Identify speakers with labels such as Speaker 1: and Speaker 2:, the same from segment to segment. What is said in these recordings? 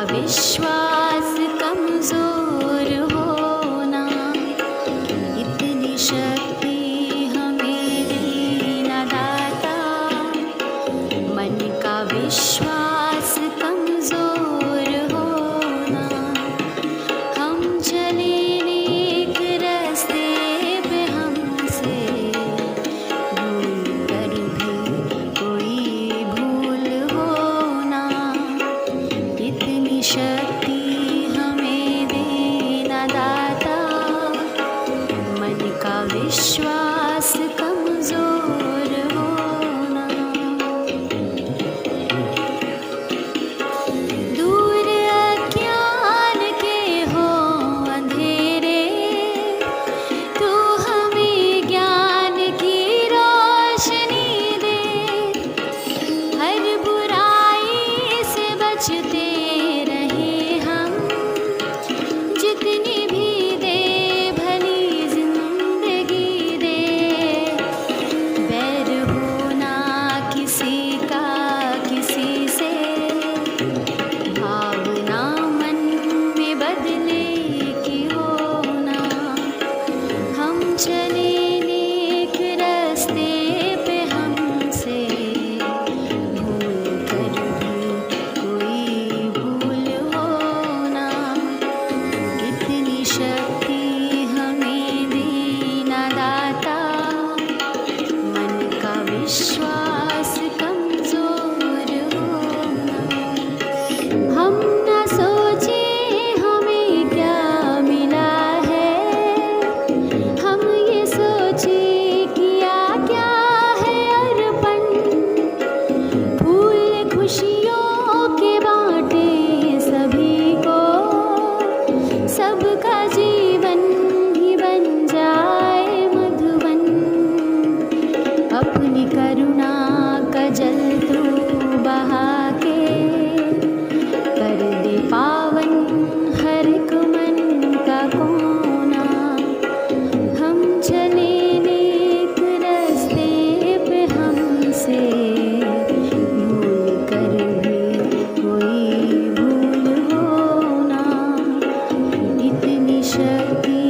Speaker 1: विश्वास कमजोर होना, इतनी शक्ति हमें देना दाता। मन का विश्वास कमजोर होना, हम चले नेक रास्ते पे, हमसे भूल कर भी कोई भूल होना, इतनी शक्ति हमें देना दाता। मन का विश्वास कमजोर होना, दूर अज्ञान के हो अंधेरे, तू हमें ज्ञान की रोशनी दे। हर बुराई से बचते रहे हम, जितनी भी दे भली जिंदगी दे। बैर होना किसी का किसी से, भावना मन में बदले की होना। हम चले नेक रास्ते पे, हमसे भूल कर भी कोई भूल होना, इतनी शक्ति हमें देना दाता। मन का विश्वास कमजोर होना, हम न सोचे हमें क्या मिला है, हम ये सोचे किया क्या है अर्पण। फूल खुशियों के बांटे सभी को, सबका जीवन ही बन जाए मधुबन। अपनी करुणा का जल तू बहा के, कर दे पावन हर एक मन का कोना। हम चले नेक रास्ते पे, हमसे भूल कर भी कोई भूल होना, इतनी शक्ति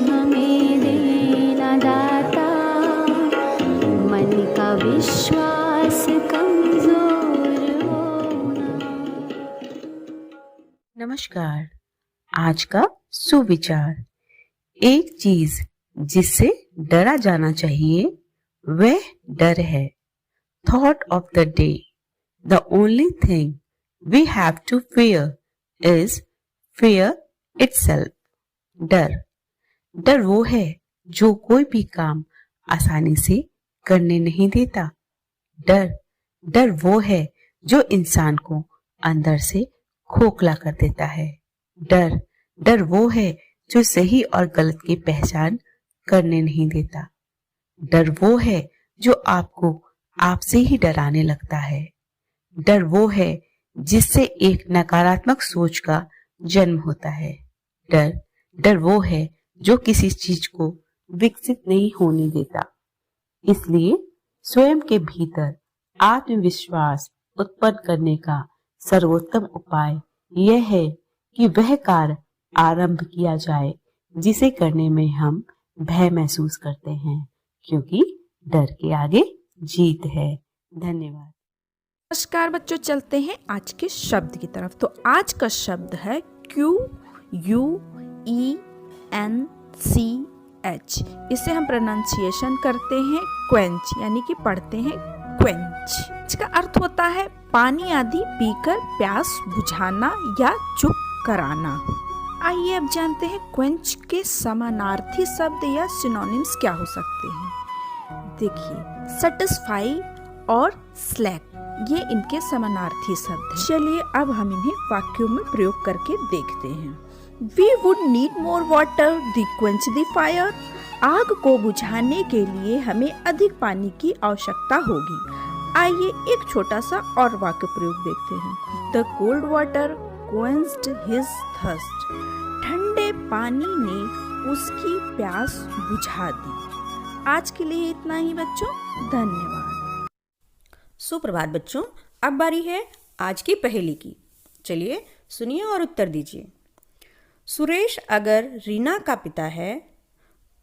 Speaker 1: हमें देना दाता। मन का विश्वास कमजोर होना।
Speaker 2: नमस्कार। आज का सुविचार, एक चीज जिससे डरा जाना चाहिए वह डर है। Thought of the day, the only thing we have to fear is fear itself. डर वो है जो कोई भी काम आसानी से करने नहीं देता। डर वो है जो इंसान को अंदर से खोखला कर देता है। डर वो है जो सही और गलत की पहचान करने नहीं देता। डर वो है जो आपको आपसे ही डराने लगता है। डर वो है जिससे एक नकारात्मक सोच का जन्म होता है। डर वो है जो किसी चीज को विकसित नहीं होने देता। इसलिए स्वयं के भीतर आत्मविश्वास उत्पन्न करने का सर्वोत्तम उपाय यह है कि वह कार्य आरंभ किया जाए जिसे करने में हम भय महसूस करते हैं, क्योंकि डर के आगे जीत है। धन्यवाद।
Speaker 3: नमस्कार बच्चों, चलते हैं आज के शब्द की तरफ। तो आज का शब्द है QUENCH। इसे हम प्रोनाउंसिएशन करते हैं क्वेंच, यानी कि पढ़ते हैं क्वेंच। इसका अर्थ होता है पानी आदि पीकर प्यास बुझाना या चुप कराना। आइए अब जानते हैं क्वेंच के समानार्थी शब्द या सिनोनिम्स क्या हो सकते हैं। देखिए, सेटिस्फाई और स्लैक, ये इनके समानार्थी शब्द हैं। चलिए अब हम इन्हें वाक्यों में प्रयोग करके देखते हैं। We would need more water to quench the fire। आग को बुझाने के लिए हमें अधिक पानी की आवश्यकता होगी। आइए एक छोटा सा और वाक्य प्रयोग देखते हैं। The cold water quenched his thirst। ठंडे पानी ने उसकी प्यास बुझा दी। आज के लिए इतना ही बच्चों, धन्यवाद।
Speaker 4: सुप्रभात बच्चों, अब बारी है आज की पहेली की। चलिए सुनिए और उत्तर दीजिए। सुरेश अगर रीना का पिता है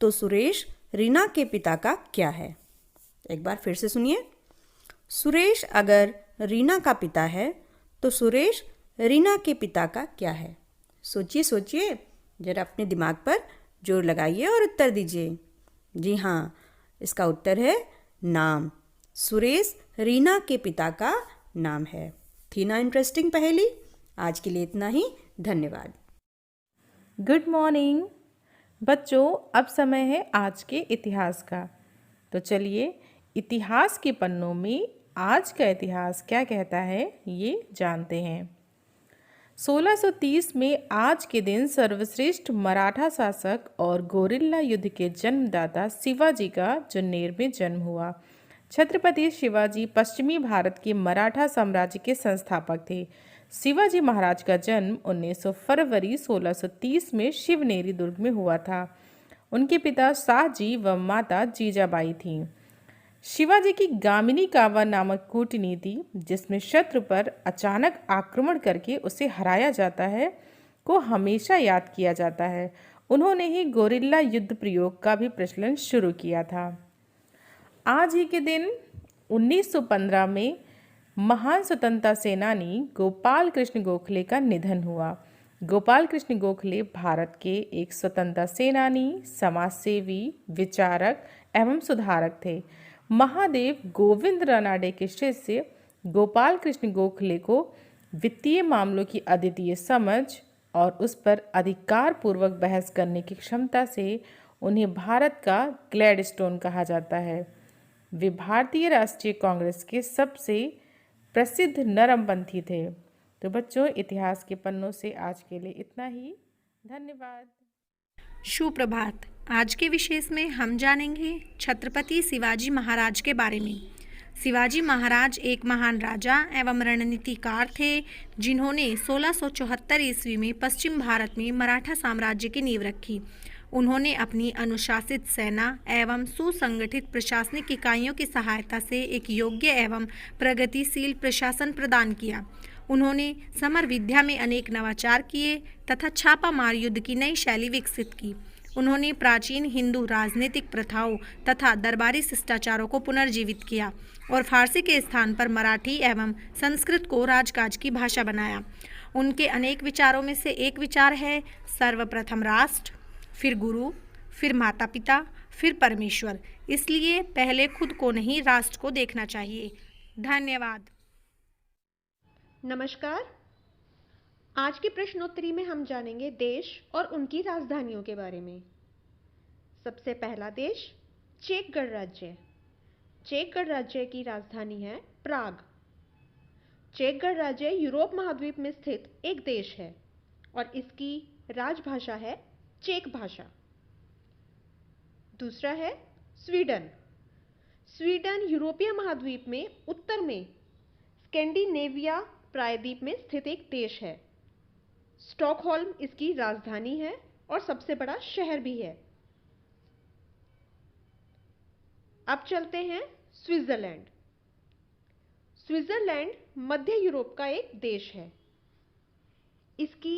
Speaker 4: तो सुरेश रीना के पिता का क्या है? एक बार फिर से सुनिए। सुरेश अगर रीना का पिता है तो सुरेश रीना के पिता का क्या है? सोचिए सोचिए, जरा अपने दिमाग पर जोर लगाइए और उत्तर दीजिए। जी हाँ, इसका उत्तर है नाम। सुरेश रीना के पिता का नाम है। थी ना इंटरेस्टिंग पहेली? आज के लिए इतना ही। धन्यवाद।
Speaker 5: गुड मॉर्निंग बच्चों, अब समय है आज के इतिहास का। तो चलिए इतिहास के पन्नों में आज का इतिहास क्या कहता है ये जानते हैं। 1630 में आज के दिन सर्वश्रेष्ठ मराठा शासक और गोरिल्ला युद्ध के जन्मदाता शिवाजी का जुन्नेर में जन्म हुआ। छत्रपति शिवाजी पश्चिमी भारत के मराठा साम्राज्य के संस्थापक थे। शिवाजी महाराज का जन्म 19 फरवरी 1630 में शिवनेरी दुर्ग में हुआ था। उनके पिता शाहजी व माता जीजाबाई थीं। शिवाजी की गामिनी कावा नामक कूटनीति, जिसमें शत्रु पर अचानक आक्रमण करके उसे हराया जाता है, को हमेशा याद किया जाता है। उन्होंने ही गोरिल्ला युद्ध प्रयोग का भी प्रचलन शुरू किया था। आज ही के दिन 1915 में महान स्वतंत्रता सेनानी गोपाल कृष्ण गोखले का निधन हुआ। गोपाल कृष्ण गोखले भारत के एक स्वतंत्रता सेनानी, समाजसेवी, विचारक एवं सुधारक थे। महादेव गोविंद रानाडे के शिष्य गोपाल कृष्ण गोखले को वित्तीय मामलों की अद्वितीय समझ और उस पर अधिकार पूर्वक बहस करने की क्षमता से उन्हें भारत का ग्लैडस्टोन कहा जाता है। वे भारतीय राष्ट्रीय कांग्रेस के सबसे प्रसिद्ध नरमपंथी थे। तो बच्चों, इतिहास के पन्नों से आज के लिए इतना ही। धन्यवाद।
Speaker 6: सुप्रभात। आज के विशेष में हम जानेंगे छत्रपति शिवाजी महाराज के बारे में। शिवाजी महाराज एक महान राजा एवं रणनीतिकार थे, जिन्होंने 1674 ईस्वी में पश्चिम भारत में मराठा साम्राज्य की नींव रखी। उन्होंने अपनी अनुशासित सेना एवं सुसंगठित प्रशासनिक इकाइयों की सहायता से एक योग्य एवं प्रगतिशील प्रशासन प्रदान किया। उन्होंने समर विद्या में अनेक नवाचार किए तथा छापामार युद्ध की नई शैली विकसित की। उन्होंने प्राचीन हिंदू राजनीतिक प्रथाओं तथा दरबारी शिष्टाचारों को पुनर्जीवित किया और फारसी के स्थान पर मराठी एवं संस्कृत को राजकाज की भाषा बनाया। उनके अनेक विचारों में से एक विचार है सर्वप्रथम राष्ट्र, फिर गुरु, फिर माता पिता, फिर परमेश्वर। इसलिए पहले खुद को नहीं राष्ट्र को देखना चाहिए। धन्यवाद।
Speaker 7: नमस्कार। आज की प्रश्नोत्तरी में हम जानेंगे देश और उनकी राजधानियों के बारे में। सबसे पहला देश चेक गणराज्य। चेक गणराज्य की राजधानी है प्राग। चेक गणराज्य यूरोप महाद्वीप में स्थित एक देश है और इसकी राजभाषा है चेक भाषा। दूसरा है स्वीडन। स्वीडन यूरोपीय महाद्वीप में उत्तर में स्कैंडिनेविया प्रायद्वीप में स्थित एक देश है। स्टॉकहोल्म इसकी राजधानी है और सबसे बड़ा शहर भी है। अब चलते हैं स्विट्जरलैंड। स्विट्जरलैंड मध्य यूरोप का एक देश है। इसकी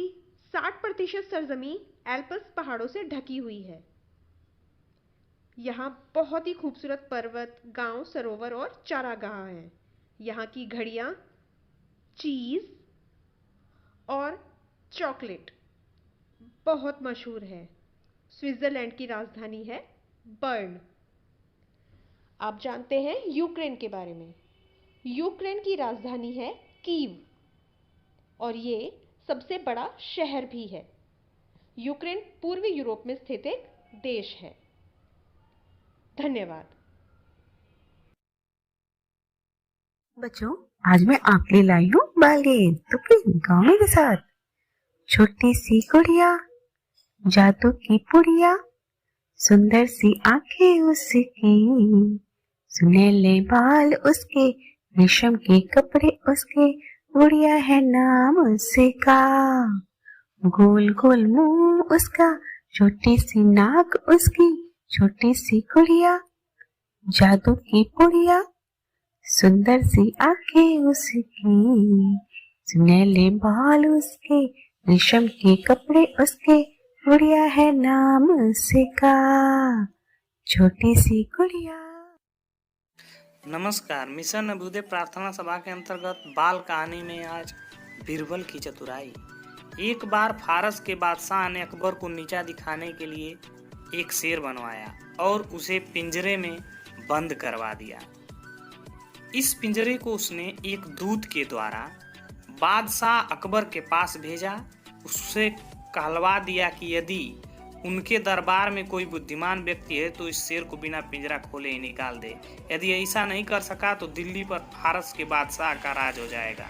Speaker 7: 60% सरजमीन एल्प्स पहाड़ों से ढकी हुई है। यहाँ बहुत ही खूबसूरत पर्वत, गांव, सरोवर और चारागाह हैं। यहाँ की घड़ियाँ, चीज़ और चॉकलेट बहुत मशहूर है। स्विट्जरलैंड की राजधानी है बर्न। आप जानते हैं यूक्रेन के बारे में। यूक्रेन की राजधानी है कीव और ये सबसे बड़ा शहर भी है। यूक्रेन पूर्वी यूरोप में स्थित एक देश है। धन्यवाद।
Speaker 2: बच्चों, आज मैं आपके लिए लाई हूँ बालगीत तो फिर गाओ के साथ। छोटी सी गुड़िया, जादू की पुड़िया, सुंदर सी आंखें उसकी, सुनहले बाल उसके, रेशम के कपड़े उसके, गुड़िया है नाम उसका, गोल गोल मुंह उसका, छोटी सी नाक उसकी, छोटी सी गुड़िया, जादू की पुड़िया, सुंदर सी आंखें उसकी, सुनहले बाल उसके, रेशम के कपड़े उसके, गुड़िया है नाम उसका, छोटी सी गुड़िया।
Speaker 8: नमस्कार। मिशन अभ्युदय प्रार्थना सभा के अंतर्गत बाल कहानी में आज बीरबल की चतुराई। एक बार फारस के बादशाह ने अकबर को नीचा दिखाने के लिए एक शेर बनवाया और उसे पिंजरे में बंद करवा दिया। इस पिंजरे को उसने एक दूत के द्वारा बादशाह अकबर के पास भेजा। उससे कहलवा दिया कि यदि उनके दरबार में कोई बुद्धिमान व्यक्ति है तो इस शेर को बिना पिंजरा खोले ही निकाल दे। यदि ऐसा नहीं कर सका तो दिल्ली पर फारस के बादशाह का राज हो जाएगा।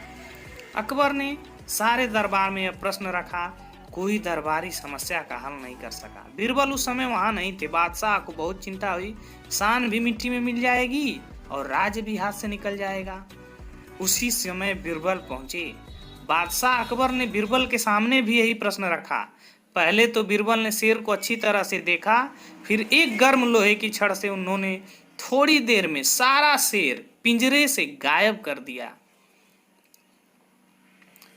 Speaker 8: अकबर ने सारे दरबार में यह प्रश्न रखा, कोई दरबारी समस्या का हल नहीं कर सका। बीरबल उस समय वहां नहीं थे। बादशाह को बहुत चिंता हुई, शान भी मिट्टी में मिल जाएगी और राज भी हाथ से निकल जाएगा। उसी समय बीरबल पहुंचे। बादशाह अकबर ने बीरबल के सामने भी यही प्रश्न रखा। पहले तो बीरबल ने शेर को अच्छी तरह से देखा, फिर एक गर्म लोहे की छड़ से उन्होंने थोड़ी देर में सारा शेर पिंजरे से गायब कर दिया।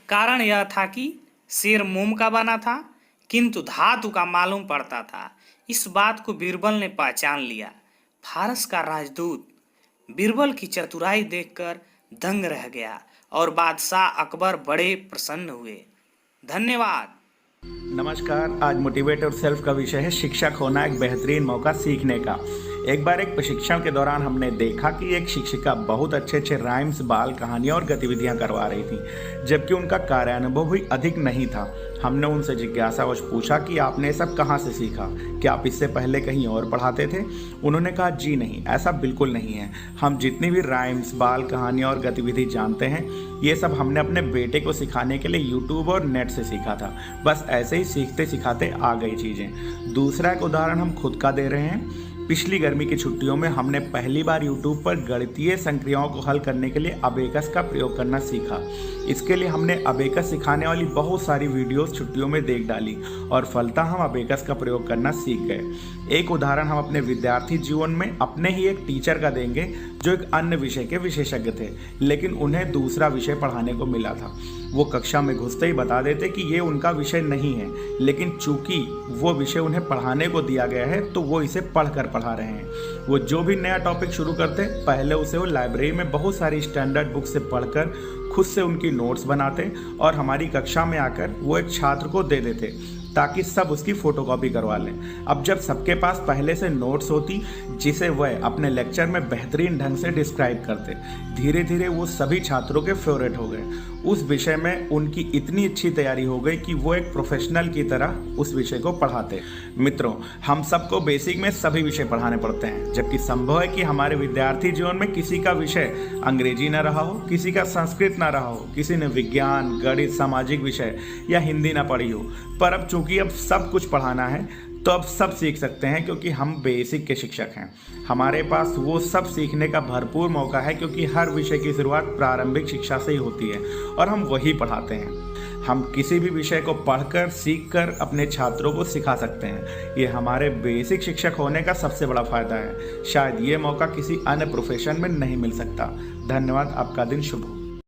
Speaker 8: कारण यह था कि शेर मोम का बना था किंतु धातु का मालूम पड़ता था। इस बात को बीरबल ने पहचान लिया। फारस का राजदूत बीरबल की चतुराई देखकर दंग रह गया और बादशाह अकबर बड़े प्रसन्न हुए। धन्यवाद।
Speaker 9: नमस्कार। आज मोटिवेट और सेल्फ का विषय है शिक्षक होना एक बेहतरीन मौका सीखने का। एक बार एक प्रशिक्षण के दौरान हमने देखा कि एक शिक्षिका बहुत अच्छे राइम्स, बाल कहानियाँ और गतिविधियाँ करवा रही थी, जबकि उनका कार्यानुभव भी अधिक नहीं था। हमने उनसे जिज्ञासावश पूछा कि आपने सब कहाँ से सीखा, क्या आप इससे पहले कहीं और पढ़ाते थे? उन्होंने कहा जी नहीं, ऐसा बिल्कुल नहीं है। हम जितनी भी राइम्स, बाल कहानियाँ और गतिविधि जानते हैं ये सब हमने अपने बेटे को सिखाने के लिए यूट्यूब और नेट से सीखा था। बस ऐसे ही सीखते सिखाते आ गई चीज़ें। दूसरा एक उदाहरण हम खुद का दे रहे हैं। पिछली गर्मी की छुट्टियों में हमने पहली बार यूट्यूब पर गणितीय संक्रियाओं को हल करने के लिए अबेकस का प्रयोग करना सीखा। इसके लिए हमने अबेकस सिखाने वाली बहुत सारी वीडियोस छुट्टियों में देख डाली और फलतः हम अबेकस का प्रयोग करना सीख गए। एक उदाहरण हम अपने विद्यार्थी जीवन में अपने ही एक टीचर का देंगे जो एक अन्य विषय के विशेषज्ञ थे, लेकिन उन्हें दूसरा विषय पढ़ाने को मिला था। वो कक्षा में घुसते ही बता देते कि ये उनका विषय नहीं है, लेकिन चूंकि वो विषय उन्हें पढ़ाने को दिया गया है तो वो इसे पढ़कर पढ़ा रहे हैं। वो जो भी नया टॉपिक शुरू करते पहले उसे वो लाइब्रेरी में बहुत सारी स्टैंडर्ड बुक से पढ़कर खुद से उनकी नोट्स बनाते और हमारी कक्षा में आकर वो एक छात्र को दे देते ताकि सब उसकी फोटोकॉपी करवा लें। अब जब सबके पास पहले से नोट्स होती जिसे वह अपने लेक्चर में बेहतरीन ढंग से डिस्क्राइब करते, धीरे धीरे वो सभी छात्रों के फेवरेट हो गए। उस विषय में उनकी इतनी अच्छी तैयारी हो गई कि वो एक प्रोफेशनल की तरह उस विषय को पढ़ाते। मित्रों, हम सबको बेसिक में सभी विषय पढ़ाने पड़ते हैं, जबकि संभव है कि हमारे विद्यार्थी जीवन में किसी का विषय अंग्रेजी न रहा हो, किसी का संस्कृत न रहा हो, किसी ने विज्ञान, गणित, सामाजिक विषय या हिंदी न पढ़ी हो। पर अब चूंकि अब सब कुछ पढ़ाना है तो अब सब सीख सकते हैं क्योंकि हम बेसिक के शिक्षक हैं। हमारे पास वो सब सीखने का भरपूर मौका है क्योंकि हर विषय की शुरुआत प्रारंभिक शिक्षा से ही होती है और हम वही पढ़ाते हैं। हम किसी भी विषय को पढ़कर, सीखकर अपने छात्रों को सिखा सकते हैं। ये हमारे बेसिक शिक्षक होने का सबसे बड़ा फायदा है। शायद ये मौका किसी अन्य प्रोफेशन में नहीं मिल सकता। धन्यवाद। आपका दिन शुभ हो।